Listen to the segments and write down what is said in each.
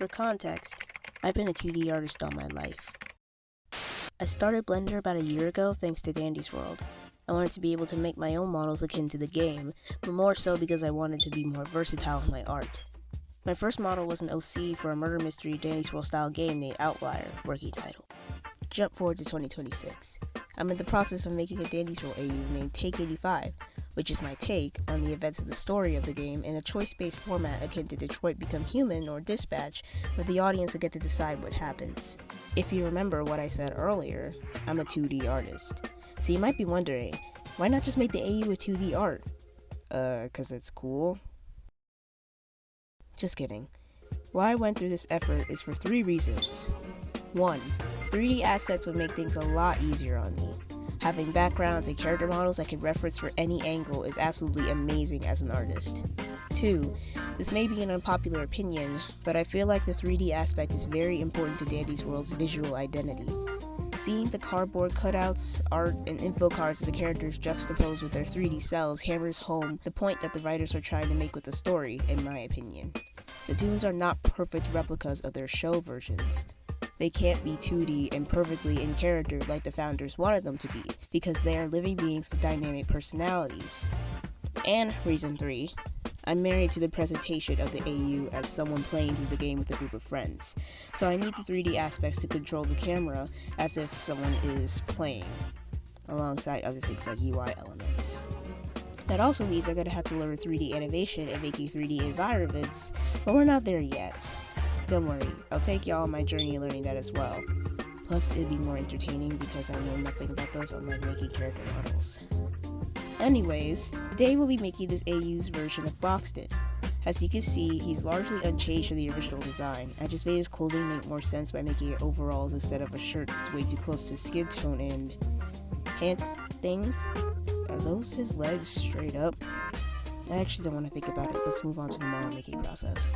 For context, I've been a 2D artist all my life. I started Blender about a year ago thanks to Dandy's World. I wanted to be able to make my own models akin to the game, but more so because I wanted to be more versatile in my art. My first model was an OC for a murder mystery Dandy's World style game named Outlier, working title. Jump forward to 2026. I'm in the process of making a Dandy's World AU named Take 85, which is my take on the events of the story of the game in a choice-based format akin to Detroit Become Human or Dispatch, where the audience will get to decide what happens. If you remember what I said earlier, I'm a 2D artist. So you might be wondering, why not just make the AU a 2D art? Cause it's cool? Just kidding. Why I went through this effort is for 3 reasons. 1. 3D assets would make things a lot easier on me. Having backgrounds and character models I can reference for any angle is absolutely amazing as an artist. 2. This may be an unpopular opinion, but I feel like the 3D aspect is very important to Dandy's World's visual identity. Seeing the cardboard cutouts, art, and info cards of the characters juxtaposed with their 3D cells hammers home the point that the writers are trying to make with the story, in my opinion. The toons are not perfect replicas of their show versions. They can't be 2D and perfectly in character like the founders wanted them to be, because they are living beings with dynamic personalities. And reason 3, I'm married to the presentation of the AU as someone playing through the game with a group of friends, so I need the 3D aspects to control the camera as if someone is playing, alongside other things like UI elements. That also means I'm gonna have to learn 3D animation and making 3D environments, but we're not there yet. Don't worry, I'll take y'all on my journey learning that as well. Plus, it'd be more entertaining because I know nothing about those unlike making character models. Anyways, today we'll be making this AU's version of Boxten. As you can see, he's largely unchanged from the original design. I just made his clothing make more sense by making it overalls instead of a shirt that's way too close to his skin tone and pants things. Are those his legs straight up? I actually don't want to think about it. Let's move on to the model making process.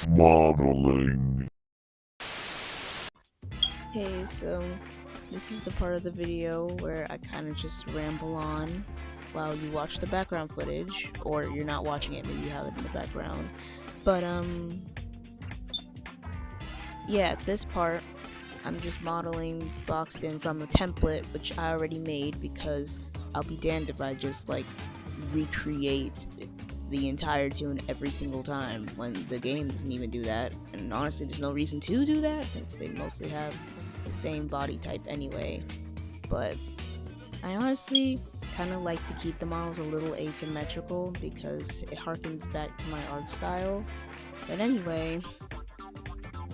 Modeling. Hey, so this is the part of the video where I kind of just ramble on while you watch the background footage, or you're not watching it, maybe you have it in the background. But yeah, this part I'm just modeling Boxten from a template which I already made, because I'll be damned if I just like recreate the entire toon every single time when the game doesn't even do that. And honestly, there's no reason to do that since they mostly have the same body type anyway. But I honestly kind of like to keep the models a little asymmetrical because it harkens back to my art style. But anyway,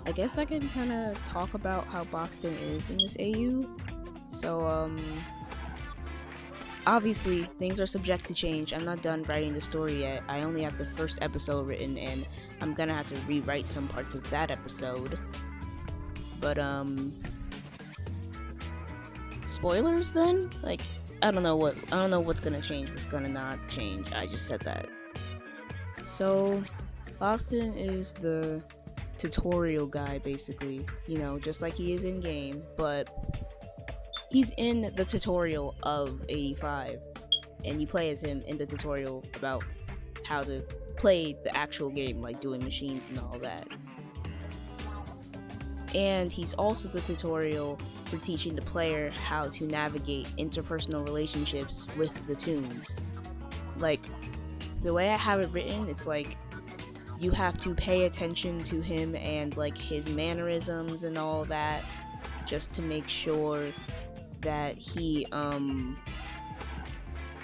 I guess I can kind of talk about how Boxten is in this AU. So obviously, things are subject to change. I'm not done writing the story yet. I only have the first episode written, and I'm gonna have to rewrite some parts of that episode. But, spoilers then? Like, I don't know what's gonna change, what's gonna not change. I just said that. So, Boxten is the tutorial guy, basically. You know, just like he is in-game, but he's in the tutorial of 85, and you play as him in the tutorial about how to play the actual game, like doing machines and all that. And he's also the tutorial for teaching the player how to navigate interpersonal relationships with the toons. Like, the way I have it written, it's like you have to pay attention to him and like his mannerisms and all that, just to make sure that he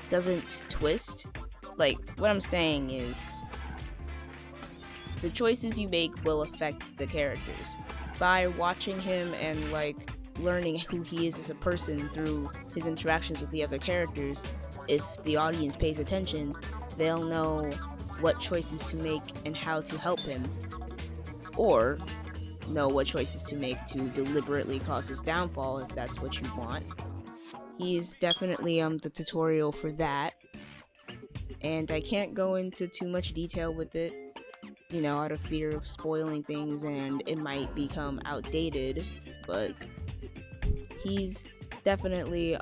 doesn't twist. Like, what I'm saying is, the choices you make will affect the characters. By watching him and like learning who he is as a person through his interactions with the other characters, if the audience pays attention, they'll know what choices to make and how to help him, or know what choices to make to deliberately cause his downfall if that's what you want. He's definitely the tutorial for that, and I can't go into too much detail with it, you know, out of fear of spoiling things and it might become outdated, but he's definitely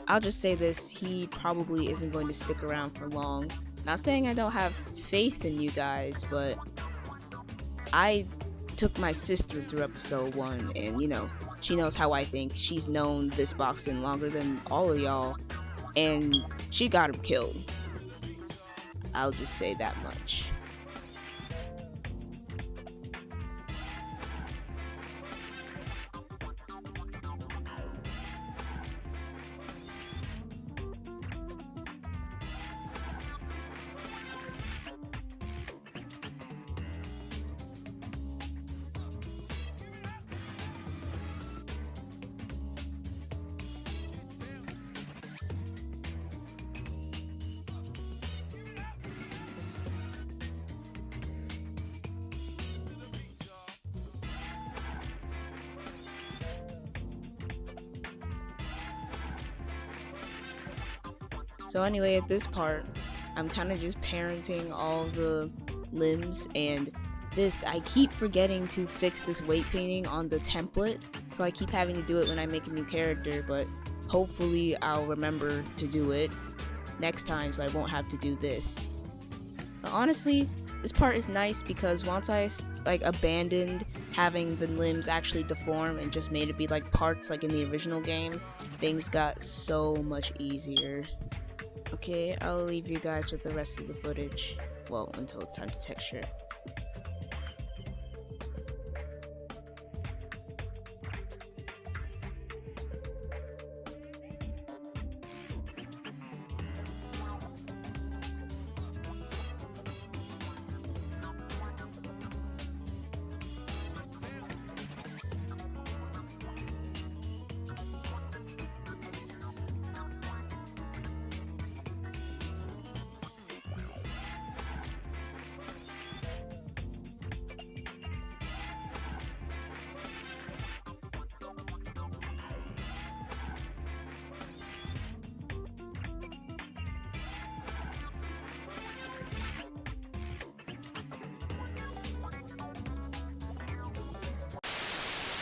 I'll just say this, he probably isn't going to stick around for long. Not saying I don't have faith in you guys, but I took my sister through episode 1, and she knows how I think. She's known this Boxten longer than all of y'all, and she got him killed. I'll just say that much. So anyway, at this part, I'm kind of just parenting all the limbs, and I keep forgetting to fix this weight painting on the template, so I keep having to do it when I make a new character, but hopefully I'll remember to do it next time so I won't have to do this. But honestly, this part is nice because once I abandoned having the limbs actually deform and just made it be like parts like in the original game, things got so much easier. Okay, I'll leave you guys with the rest of the footage. Well, until it's time to texture.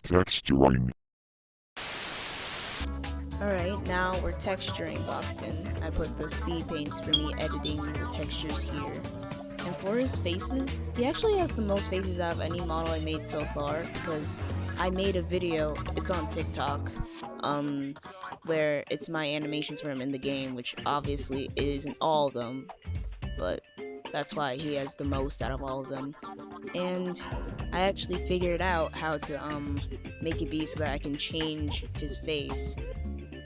Texturing. Alright, now we're texturing Boxten. I put the speed paints for me editing the textures here. And for his faces, he actually has the most faces out of any model I made so far, because I made a video, it's on TikTok, where it's my animations for him in the game, which obviously isn't all of them, but that's why he has the most out of all of them. And I actually figured out how to make it be so that I can change his face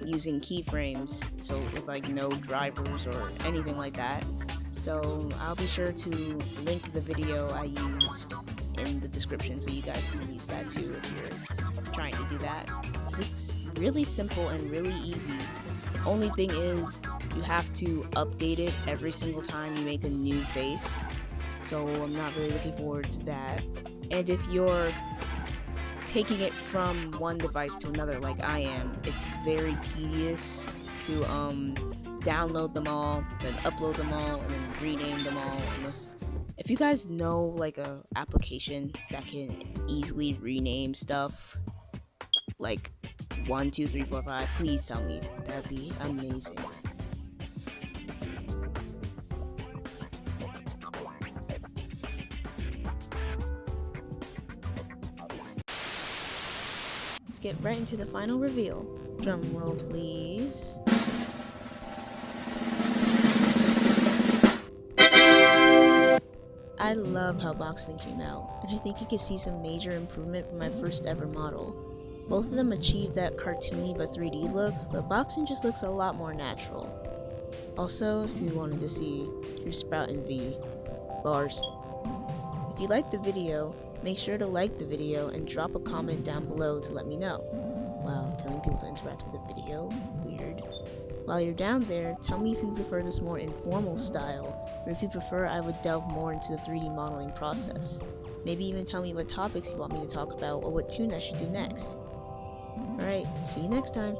using keyframes, so with like no drivers or anything like that. So I'll be sure to link the video I used in the description so you guys can use that too if you're trying to do that, because it's really simple and really easy. Only thing is, you have to update it every single time you make a new face, so I'm not really looking forward to that. And if you're taking it from one device to another like I am, it's very tedious to download them all, then upload them all, and then rename them all. Unless, if you guys know like a application that can easily rename stuff, like 1, 2, 3, 4, 5, please tell me. That'd be amazing. Let's get right into the final reveal. Drum roll, please. I love how Boxten came out, and I think you can see some major improvement from my first ever model. Both of them achieved that cartoony but 3D look, but Boxten just looks a lot more natural. Also, if you wanted to see your Sprout and V bars. If you liked the video, make sure to like the video and drop a comment down below to let me know. Wow, telling people to interact with the video? Weird. While you're down there, tell me if you prefer this more informal style, or if you prefer I would delve more into the 3D modeling process. Maybe even tell me what topics you want me to talk about or what tune I should do next. Alright, see you next time.